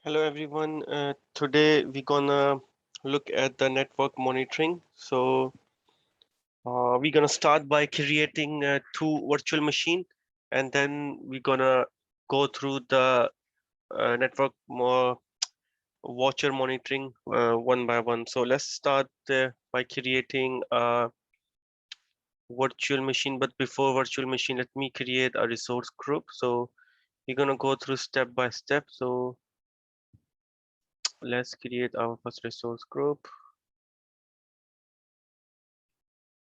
Hello everyone. Today we're gonna look at the network monitoring. We're gonna start by creating two virtual machine, and then we're gonna go through the network more watcher monitoring one by one. So let's start by creating a virtual machine. But before virtual machine, let me create a resource group. So we're gonna go through step by step. So let's create our first resource group.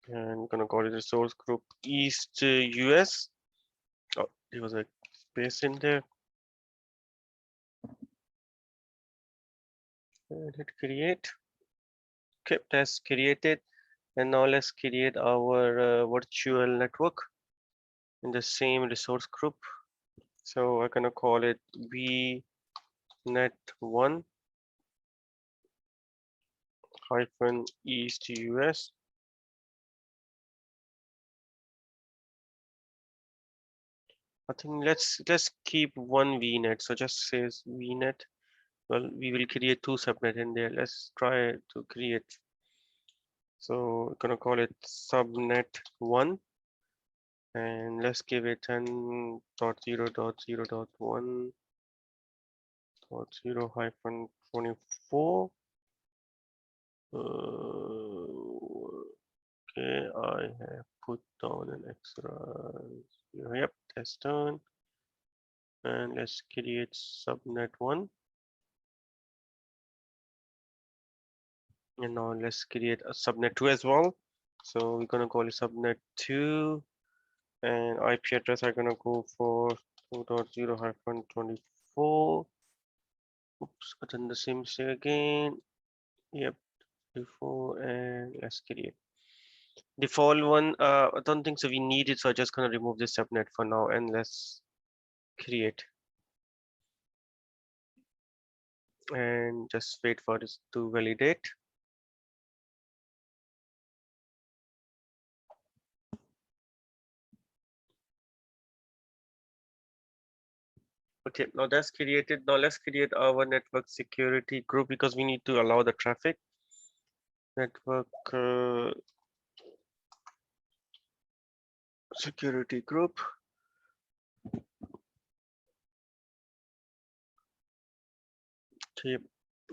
And I'm gonna call it resource group East US. Oh, there was a space in there. And hit create. Okay, that's created. And now let's create our virtual network in the same resource group. So I'm gonna call it VNet1 hyphen East US. I think let's keep one VNet. So just says VNet. Well, we will create two subnet in there. Let's try to create. So we're gonna call it subnet 1 and let's give it 10.0.0.1.0 hyphen 24. Okay, I have put down an extra zero. Yep, that's done. And let's create subnet 1. And now let's create a subnet 2 as well. So we're gonna call it subnet 2 and IP address are gonna go for 2.0 hyphen 24. Oops, I done the same mistake again. Yep, before and let's create. Default one, I don't think so we need it, so I'm just gonna remove this subnet for now and let's create. And just wait for this to validate. Okay, now that's created. Now let's create our network security group because we need to allow the traffic. Network security group. Okay,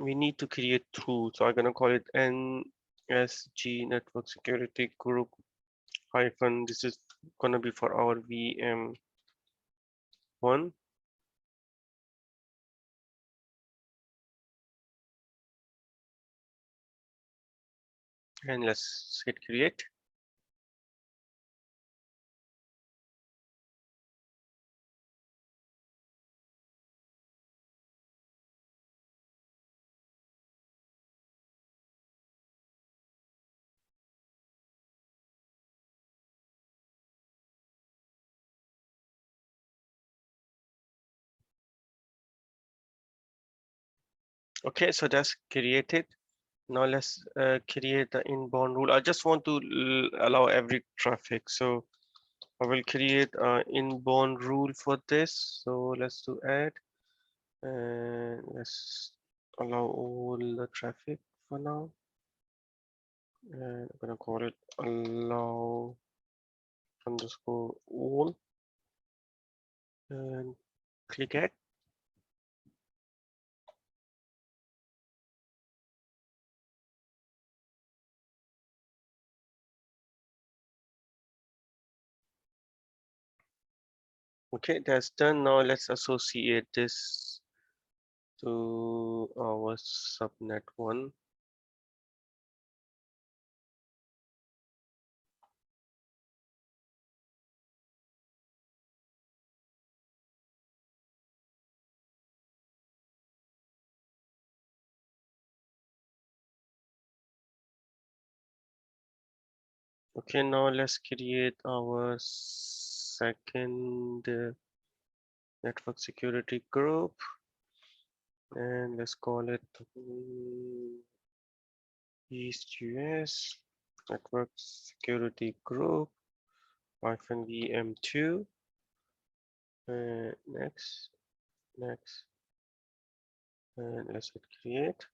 we need to create two. So I'm gonna call it NSG network security group hyphen. This is gonna be for our VM1. And let's hit create. Okay, so that's created. Now let's create the inbound rule. I just want to allow every traffic. So I will create an inbound rule for this. So let's do add and let's allow all the traffic for now. And I'm gonna call it allow underscore all and click add. Okay, that's done. Now let's associate this to our subnet 1. Okay, now let's create our second network security group and let's call it East US network security group hyphen VM2. Next. and let's hit create.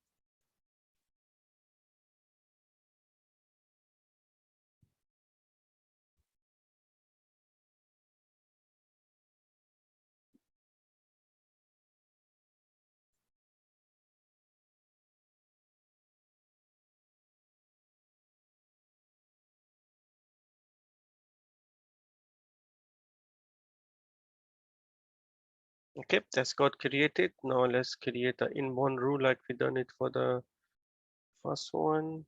Okay, that's got created. Now let's create an inbound rule like we done it for the first one.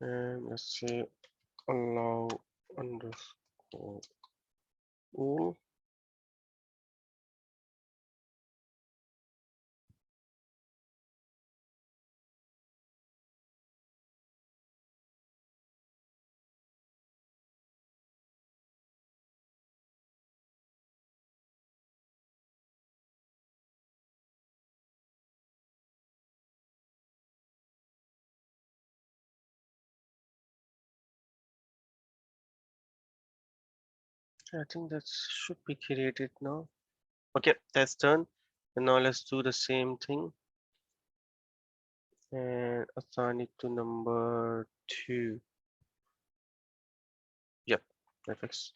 And let's say allow underscore all. I think that should be created now. Okay, that's done. And now let's do the same thing and assign it to number 2. Yep, perfect.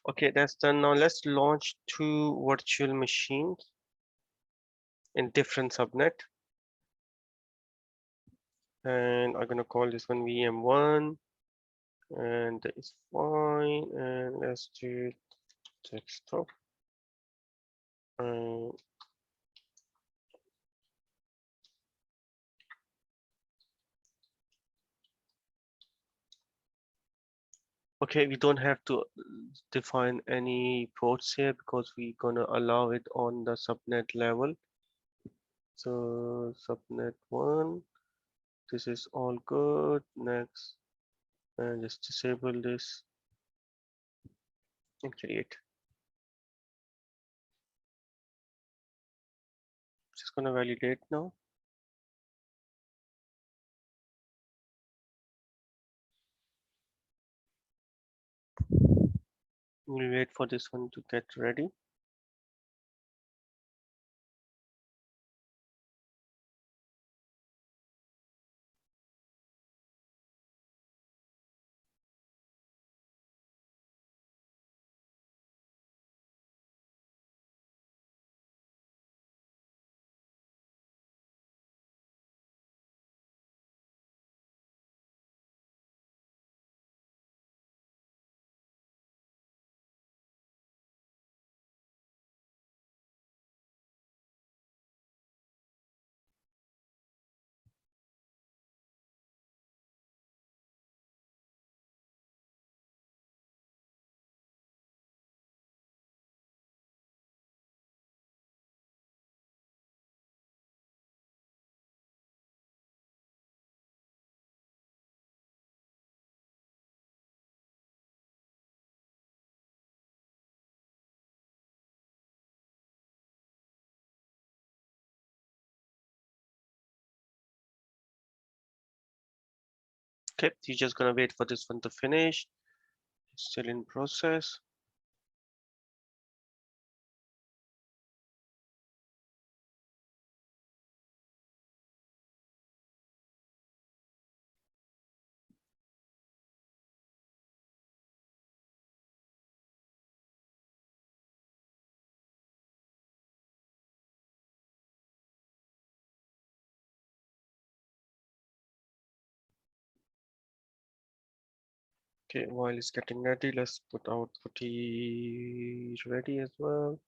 Okay, that's done. Now let's launch 2 virtual machines in different subnet. And I'm gonna call this one VM1 and that is fine. And let's do desktop. Okay, we don't have to define any ports here because we're gonna allow it on the subnet level. So subnet 1, this is all good. Next, and just disable this and create. Just gonna validate now. We'll wait for this one to get ready. Okay, you're just gonna wait for this one to finish. It's still in process. Okay, while it's getting ready, let's put out putty ready as well.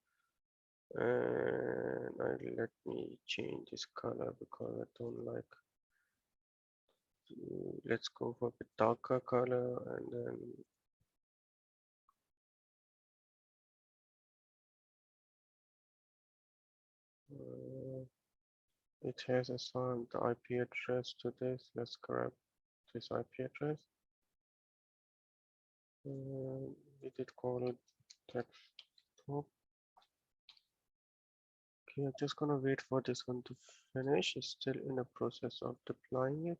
And let me change this color because I don't like. Let's go for a darker color and then it has assigned the IP address to this. Let's grab this IP address. We did call it desktop. Okay, I'm just gonna wait for this one to finish. It's still in the process of deploying it.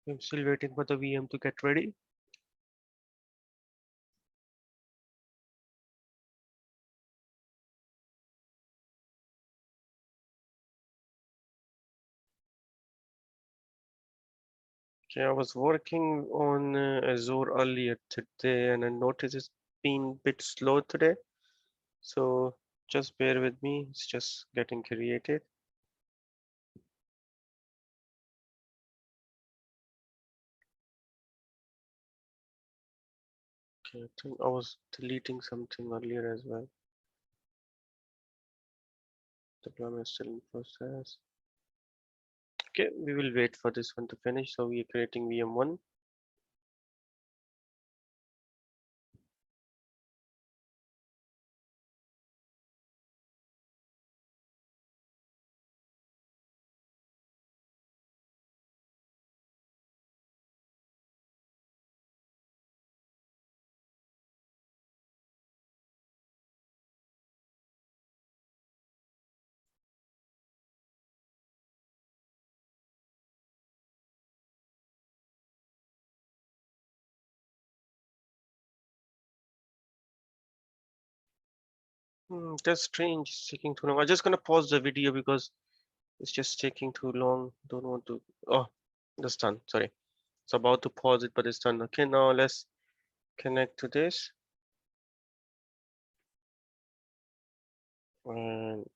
I'm still waiting for the VM to get ready. Okay, I was working on Azure earlier today and I noticed it's been a bit slow today. So just bear with me, it's just getting created. Okay, I think I was deleting something earlier as well. Deployment is still in process. Okay, we will wait for this one to finish. So we are creating VM1. That's strange, it's taking too long. I'm just gonna pause the video because it's just taking too long. Don't want to. Oh, that's done. Sorry. It's about to pause it, but it's done. Okay, now let's connect to this. And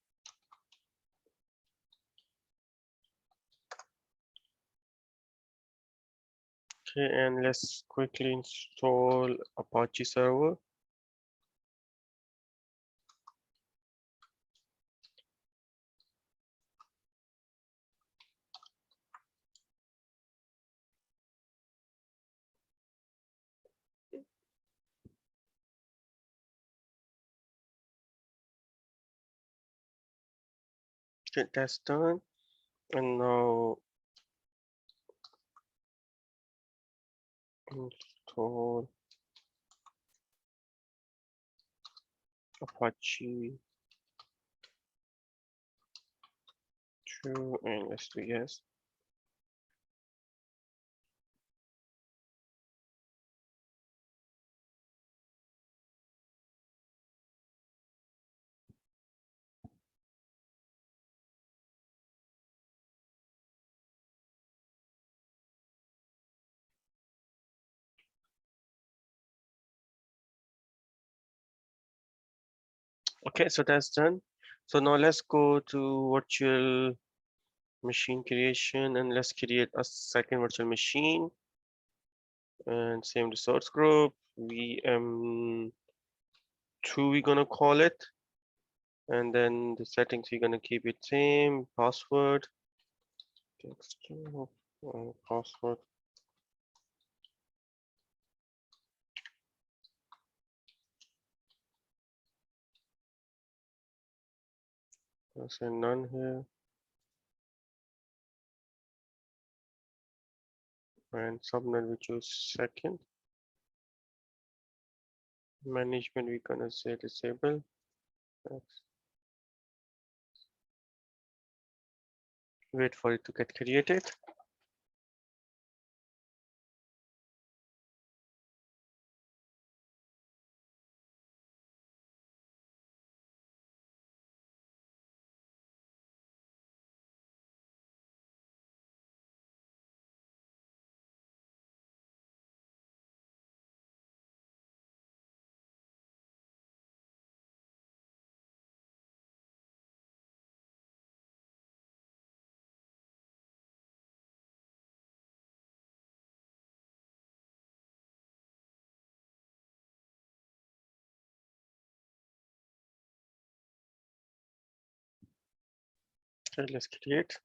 okay, and let's quickly install Apache server. Okay, that's done. And now install Apache 2 and let's do yes. Okay, so that's done. So now let's go to virtual machine creation and let's create a second virtual machine and same resource group VM2 we're gonna call it, and then the settings we're gonna keep it same, password, text, password, I'll say none here, and subnet we choose second, management we're gonna say disable. Let's wait for it to get created. Okay, let's create.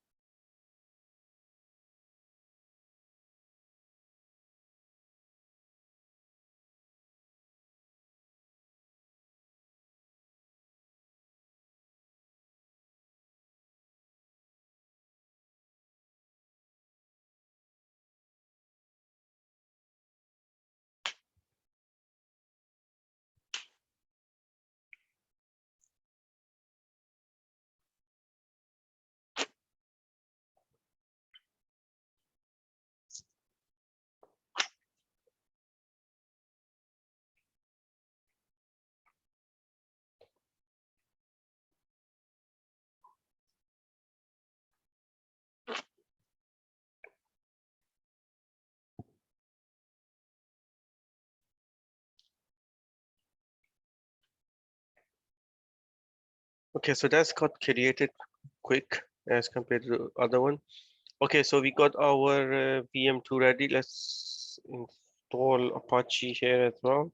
Okay, so that's got created quick as compared to the other one. Okay, so we got our VM2 ready. Let's install Apache here as well.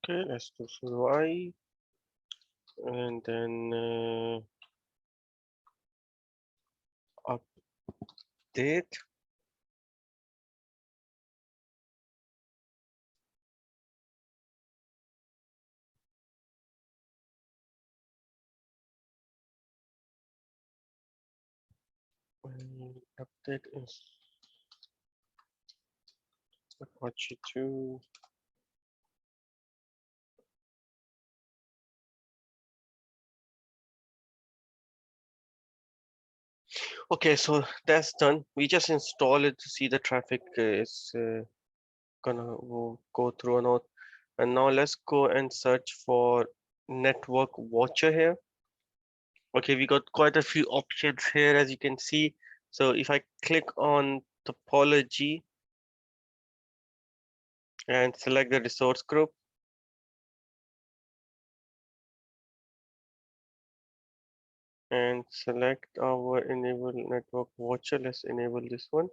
Okay, let's do sudo and then update. Update is Apache 2. Okay, so that's done. We just install it to see the traffic is gonna go through or not. And now let's go and search for network watcher here. Okay, we got quite a few options here as you can see. So if I click on topology and select the resource group, and select our enable network watcher, let's enable this one.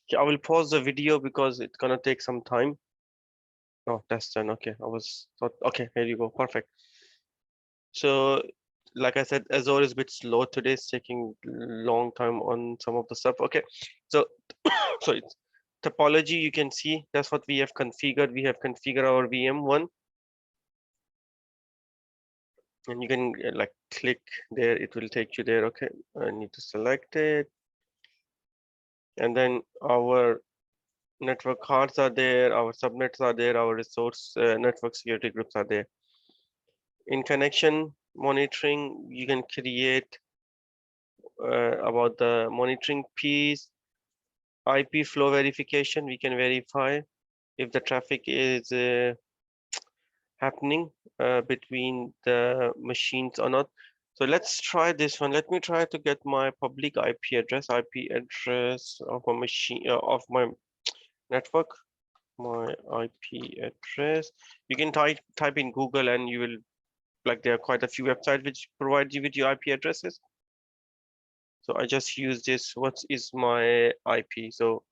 Okay, I will pause the video because it's gonna take some time. Oh, that's done. Okay, I was thought. Okay, here you go. Perfect. So, like I said, Azure is a bit slow today. It's taking long time on some of the stuff. Okay, so so it's topology. You can see that's what we have configured. We have configured our VM1, and you can like click there. It will take you there. Okay, I need to select it, and then our network cards are there, our subnets are there, our resource network security groups are there. In connection monitoring, you can create about the monitoring piece. Ipflow verification, we can verify if the traffic is happening between the machines or not. So let's try this one. Let me try to get my public IP address of my machine of my network. My IP address. You can type in Google and you will like there are quite a few websites which provide you with your IP addresses. So I just use this. What is my IP? So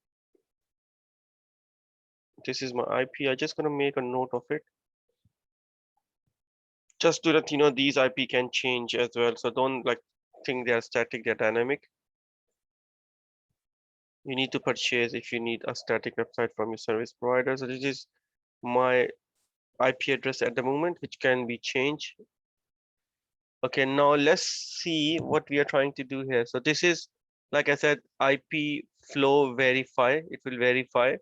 this is my IP. I'm just gonna make a note of it. Just to let you know, these IP can change as well. So don't like think they are static, they're dynamic. You need to purchase if you need a static website from your service provider. So this is my IP address at the moment, which can be changed. Okay, now let's see what we are trying to do here. So this is, like I said, Ipflow verify. It will verify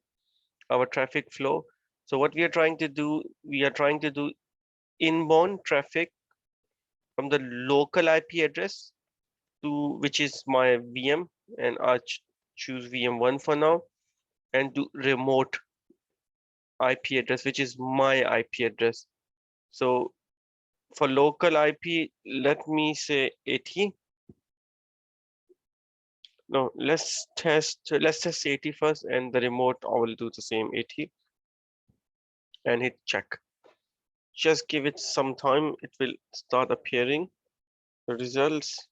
our traffic flow. So what we are trying to do, we are trying to do inbound traffic from the local IP address to which is my VM, and I choose VM1 for now, and do remote IP address, which is my IP address. So for local IP, let me say 80. No, let's test 80 first, and the remote I will do the same 80 and hit check. Just give it some time, it will start appearing the results.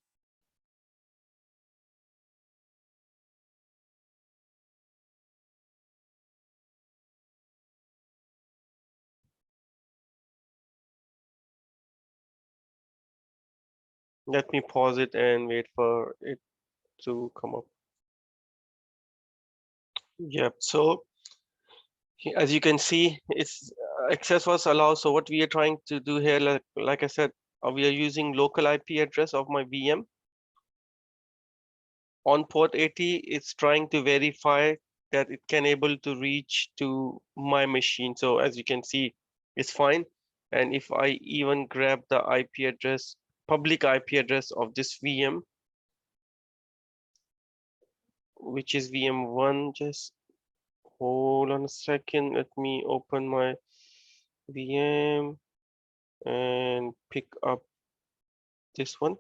Let me pause it and wait for it to come up. Yep, so As you can see, it's access was allowed. So what we are trying to do here, like I said, we are using local IP address of my VM on port 80. It's trying to verify that it can able to reach to my machine. So as you can see, it's fine. And if I even grab the IP address, public IP address of this VM, which is VM1, just hold on a second. Let me open my VM and pick up this one.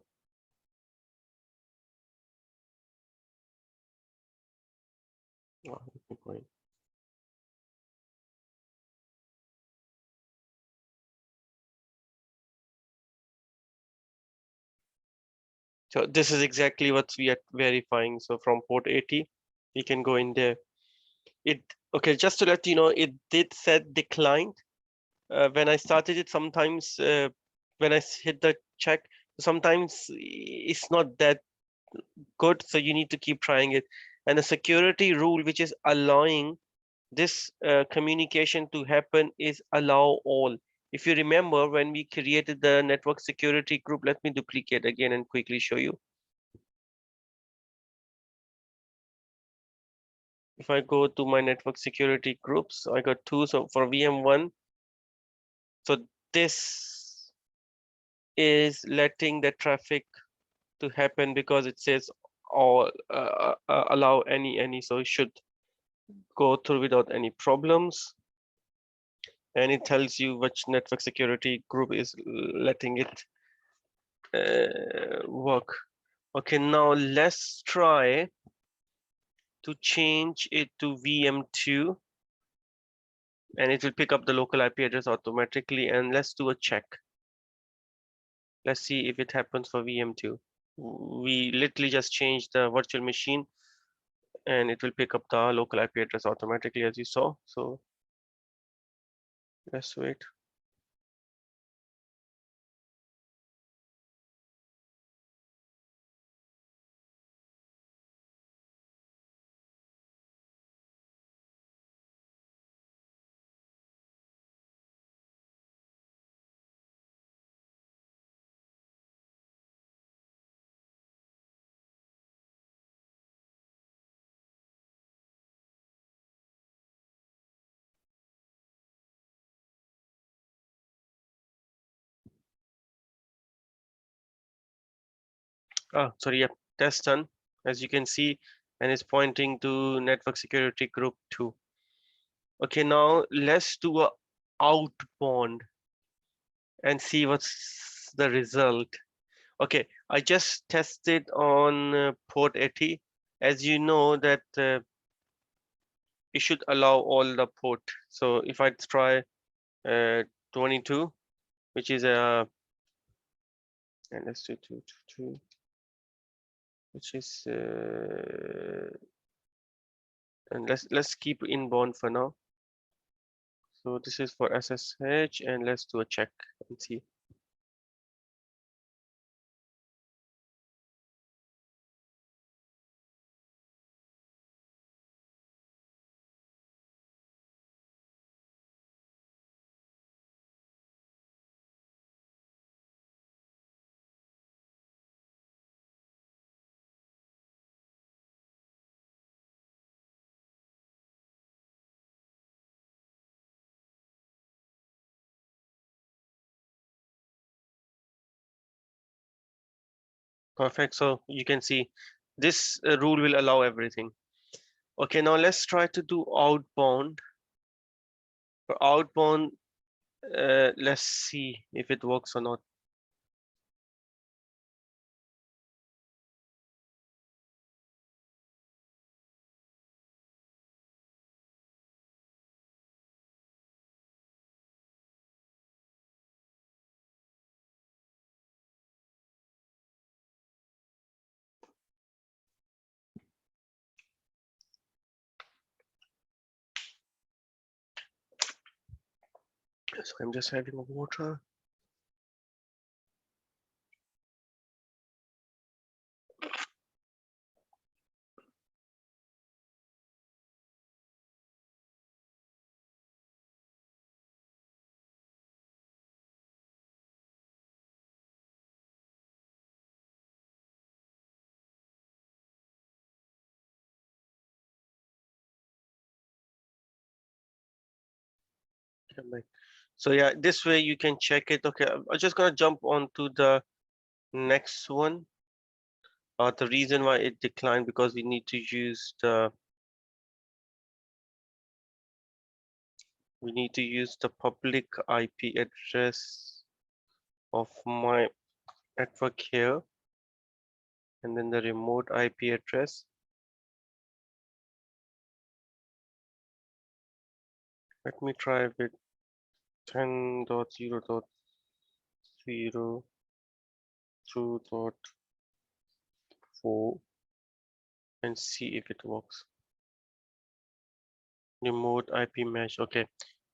Oh, so this is exactly what we are verifying. So from port 80, we can go in there. It okay, just to let you know, it did set declined. When I started it, sometimes when I hit the check, sometimes it's not that good, so you need to keep trying it. And the security rule which is allowing this communication to happen is allow all. If you remember when we created the network security group, let me duplicate again and quickly show you. If I go to my network security groups, I got two. So for VM1, so this is letting the traffic to happen because it says all allow any, so it should go through without any problems. And it tells you which network security group is letting it work. Okay, now let's try to change it to VM2 and it will pick up the local IP address automatically. And let's do a check. Let's see if it happens for VM2. We literally just changed the virtual machine and it will pick up the local IP address automatically as you saw. So let's wait. Sorry, yep, that's done as you can see, and it's pointing to network security group 2. Okay, now let's do a outbound and see what's the result. Okay, I just tested on port 80. As you know that it should allow all the port. So if I try 22, which is a and let's do 222, which is and let's keep inbound for now. So this is for SSH, and let's do a check and see. Perfect. So you can see this rule will allow everything. Okay, now let's try to do outbound. For outbound, let's see if it works or not. So I'm just having a water. Okay, right. So yeah, this way you can check it. Okay, I'm just gonna jump on to the next one. The reason why it declined because we need to use the public IP address of my network here, and then the remote IP address. Let me try with 10.0.0.2.4 and see if it works. Remote IP mesh. Okay,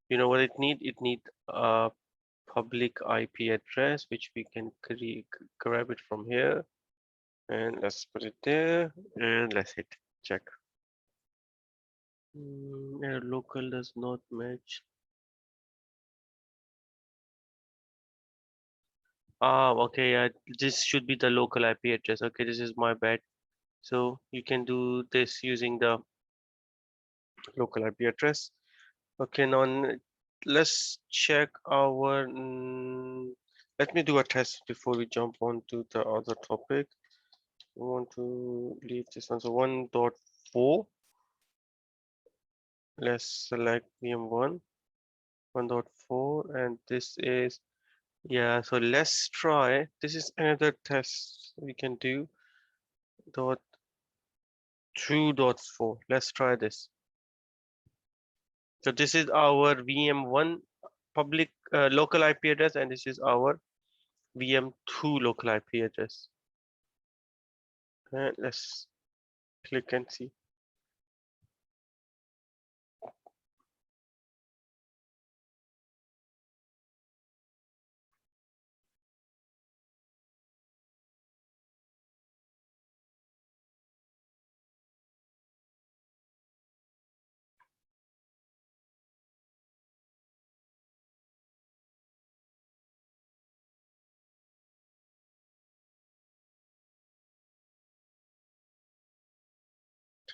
you know what it need? It need a public IP address, which we can grab it from here, and let's put it there, and let's hit check. Local does not match. Okay, yeah, this should be the local IP address. Okay, this is my bad. So you can do this using the local IP address. Okay, now let's check our. Let me do a test before we jump on to the other topic. We want to leave this one. So 1.4. Let's select VM1, 1.4, and this is, yeah. So let's try. This is another test we can do. Dot 2.4. Let's try this. So this is our VM1 public local IP address, and this is our VM2 local IP address. And let's click and see.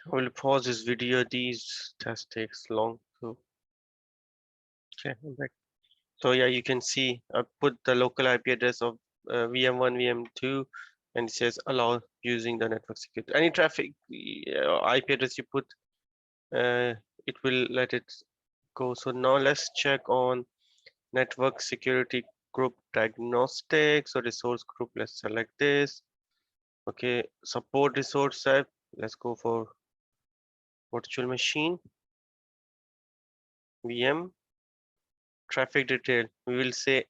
I will pause this video. These tests takes long. So okay, I'm back. So yeah, you can see I put the local IP address of VM1, VM2, and it says allow using the network security. Any traffic IP address you put, it will let it go. So now let's check on network security group diagnostics or resource group. Let's select this. Okay, support resource type. Let's go for virtual machine, VM, traffic detail. We will say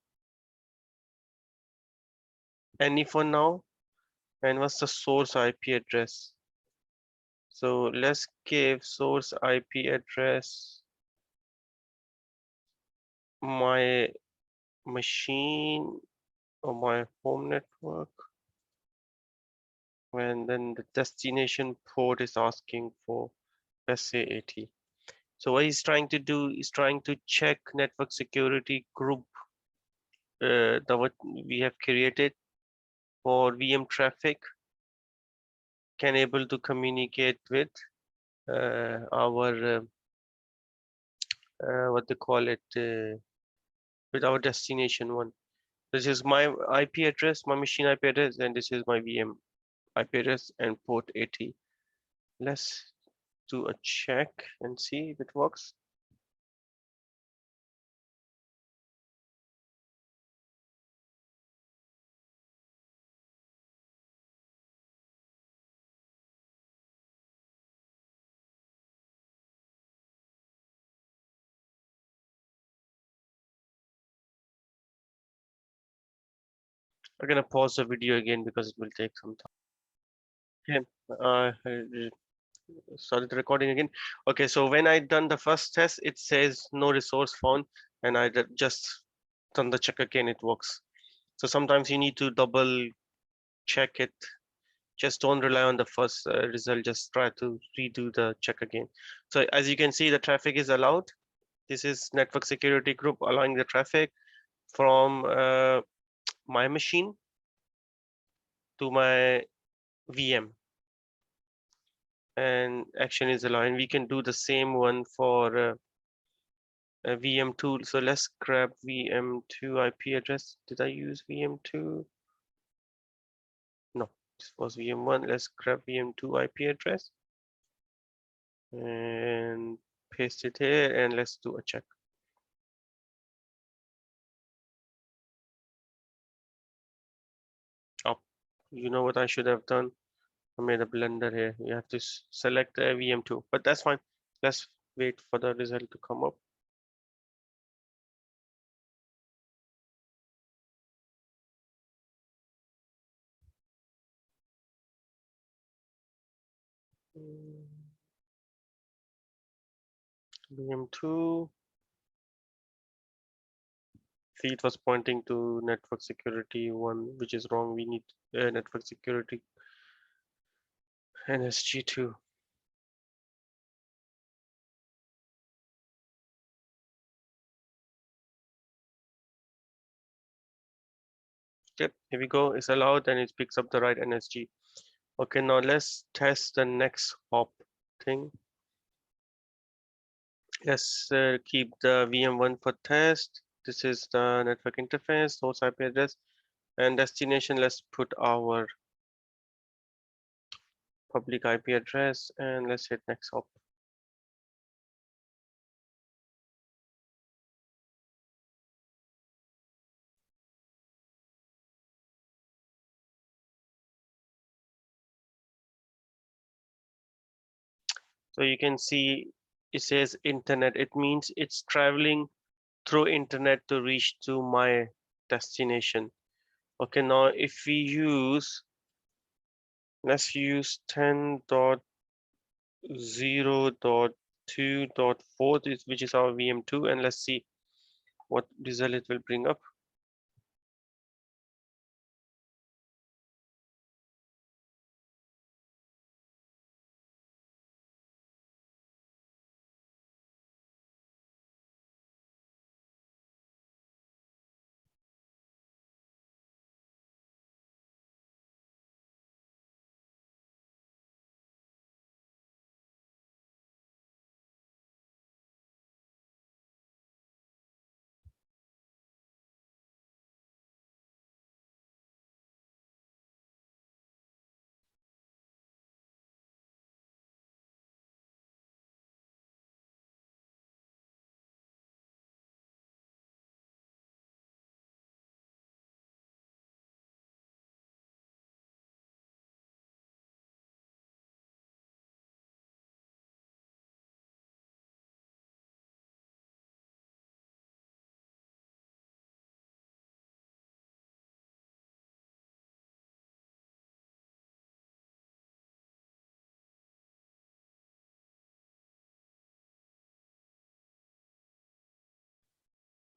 any for now. And what's the source IP address? So let's give source IP address my machine or my home network. And then the destination port is asking for, let's say 80. So what he's trying to do is trying to check network security group what we have created for VM traffic can able to communicate with our what they call it with our destination one. This is my IP address, my machine IP address, and this is my VM IP address and port 80. Let's do a check and see if it works. I'm gonna pause the video again because it will take some time. Okay, I started the recording again. Okay, so when I done the first test, it says no resource found, and I just done the check again, it works. So sometimes you need to double check it. Just don't rely on the first result, just try to redo the check again. So as you can see, the traffic is allowed. This is network security group allowing the traffic from my machine to my VM, and action is allowed. And we can do the same one for VM2. So let's grab VM2 IP address. Did I use VM2? No, this was VM1. Let's grab VM2 IP address and paste it here, and let's do a check. Oh, you know what I should have done? I made a blunder here. You have to select VM2, but that's fine. Let's wait for the result to come up. VM2. See, it was pointing to network security one, which is wrong. We need network security NSG2. Yep, here we go. It's allowed and it picks up the right NSG. Okay, now let's test the next hop thing. Let's keep the VM1 for test. This is the network interface, source IP address, and destination. Let's put our public IP address and let's hit next hop. So you can see it says internet. It means it's traveling through internet to reach to my destination. Okay, now if we use, let's use 10.0.2.4, which is our VM2, and let's see what result it will bring up.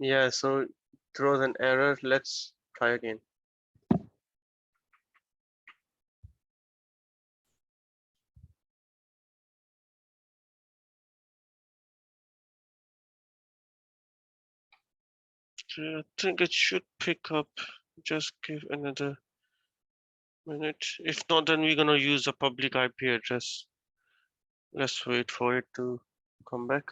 Yeah, so it throws an error. Let's try again. I think it should pick up. Just give another minute. If not, then we're gonna use a public IP address. Let's wait for it to come back.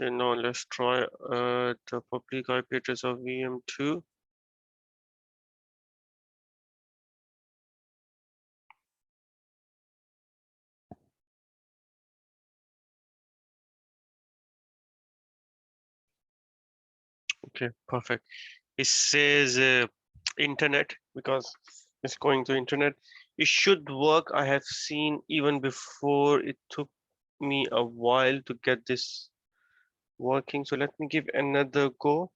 Okay, now let's try the public IP address of VM2. Okay, perfect. It says internet because it's going to internet. It should work. I have seen even before it took me a while to get this working. So let me give another go.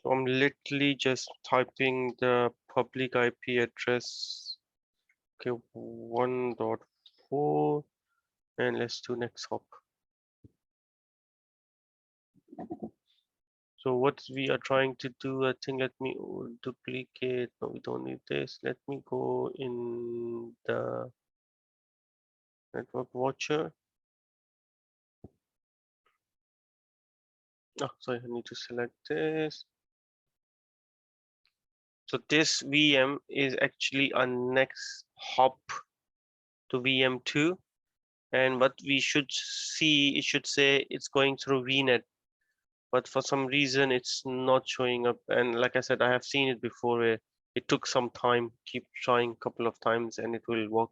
So I'm literally just typing the public IP address. Okay, 1.4, and let's do next hop. So what we are trying to do, I think, let me duplicate. No, we don't need this. Let me go in the network watcher. Oh, sorry, I need to select this. So this VM is actually a next hop to VM2, and what we should see, it should say it's going through VNet, but for some reason it's not showing up. And like I said, I have seen it before where it took some time, keep trying a couple of times and it will work.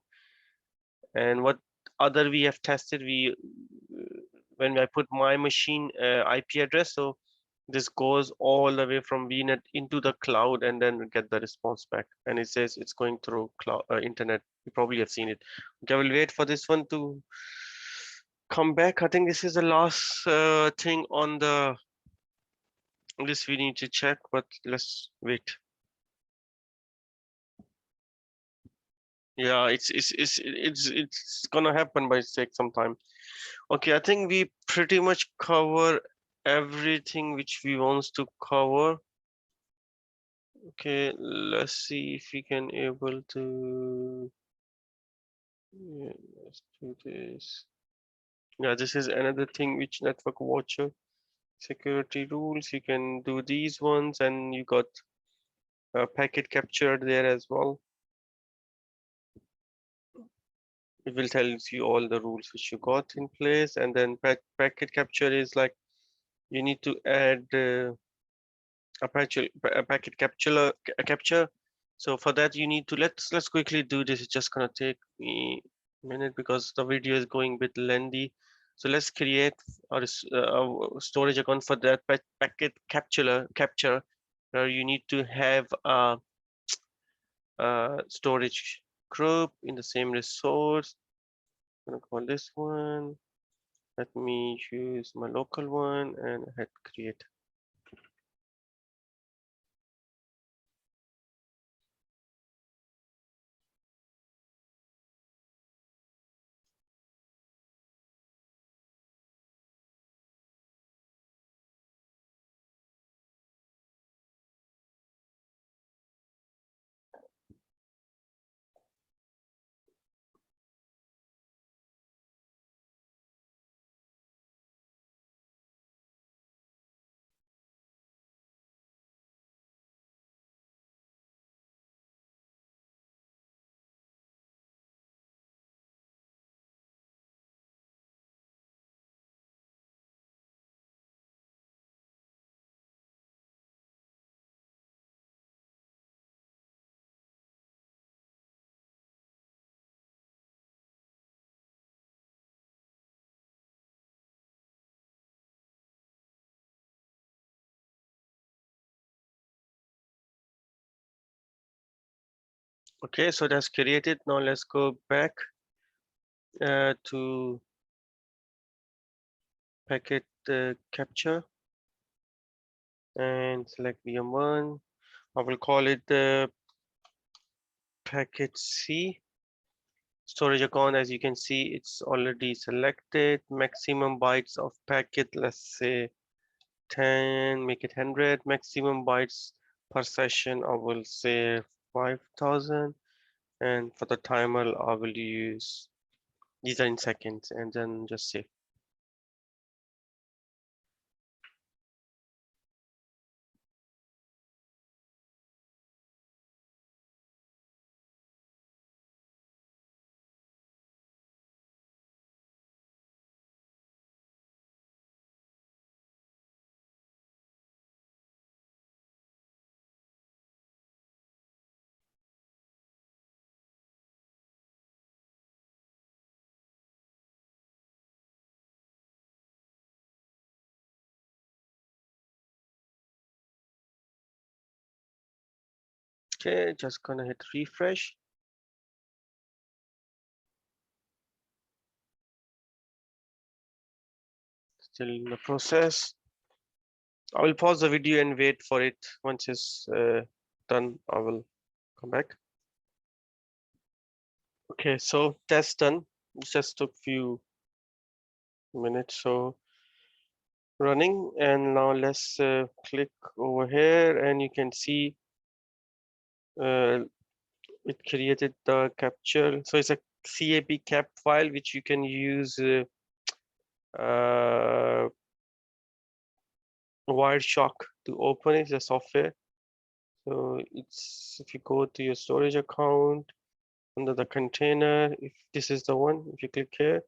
And what other we have tested, we when I put my machine IP address, so this goes all the way from VNet into the cloud and then get the response back. And it says it's going through cloud internet. You probably have seen it. Okay, I will wait for this one to come back. I think this is the last thing on the list we need to check, but let's wait. Yeah, it's gonna happen, but it takes some time. Okay, I think we pretty much cover everything which we wants to cover. Okay, let's see if we can able to. Yeah, let's do this. Yeah, this is another thing which network watcher security rules. You can do these ones, and you got packet capture there as well. It will tell you all the rules which you got in place, and then packet capture is like you need to add Apache packet capture. So for that you need to let's quickly do this. It's just gonna take me a minute because the video is going a bit lengthy. So let's create a storage account for that packet capture where you need to have a storage group in the same resource. I'm gonna call this one. Let me choose my local one and hit create. Okay, so that's created. Now let's go back to packet capture and select VM1. I will call it the packet C. Storage account, as you can see, it's already selected. Maximum bytes of packet, let's say 10, make it 100. Maximum bytes per session, I will say 5,000. And for the timer, I will use, these are in seconds, and then just save. Okay, just gonna hit refresh. Still in the process. I will pause the video and wait for it. Once it's done, I will come back. Okay, so that's done. It just took few minutes. So running, and now let's click over here, and you can see it created the capture. So it's a CAP cap file which you can use Wireshark to open it, the software. So it's, if you go to your storage account under the container, if this is the one, if you click here,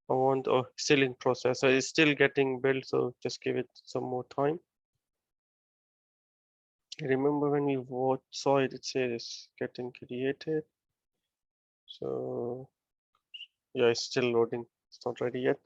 I want, oh, still in process. So it's still getting built. So just give it some more time. Remember when we saw it, it says getting created. So yeah, it's still loading. It's not ready yet.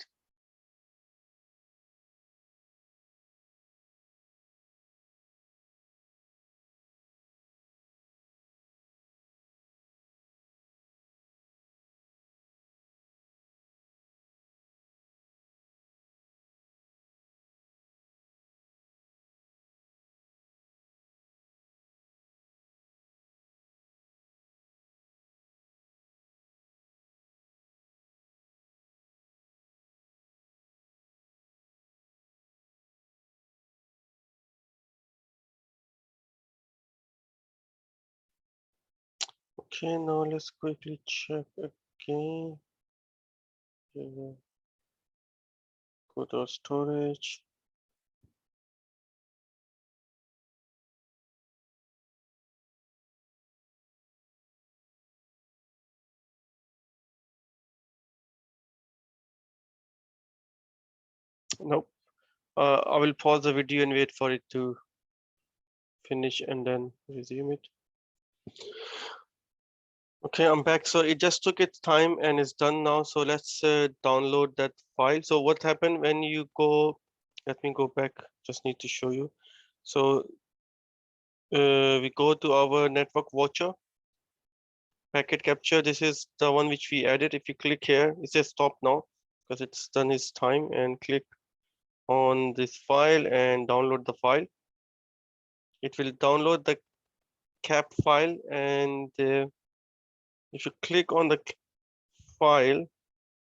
Okay, now let's quickly check again. Go to storage. Nope. I will pause the video and wait for it to finish and then resume it. Okay, I'm back. So it just took its time and it's done now. So let's download that file. So what happened when you go, let me go back, just need to show you. So we go to our network watcher, packet capture. This is the one which we added. If you click here, it says stop now because it's done its time, and click on this file and download the file. It will download the cap file, and if you click on the file,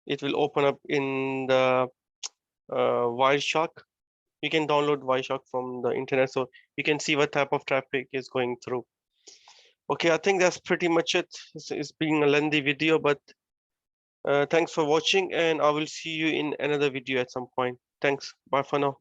it will open up in the Wireshark. You can download Wireshark from the internet, so you can see what type of traffic is going through. Okay, I think that's pretty much it. It's been a lengthy video, but thanks for watching, and I will see you in another video at some point. Thanks. Bye for now.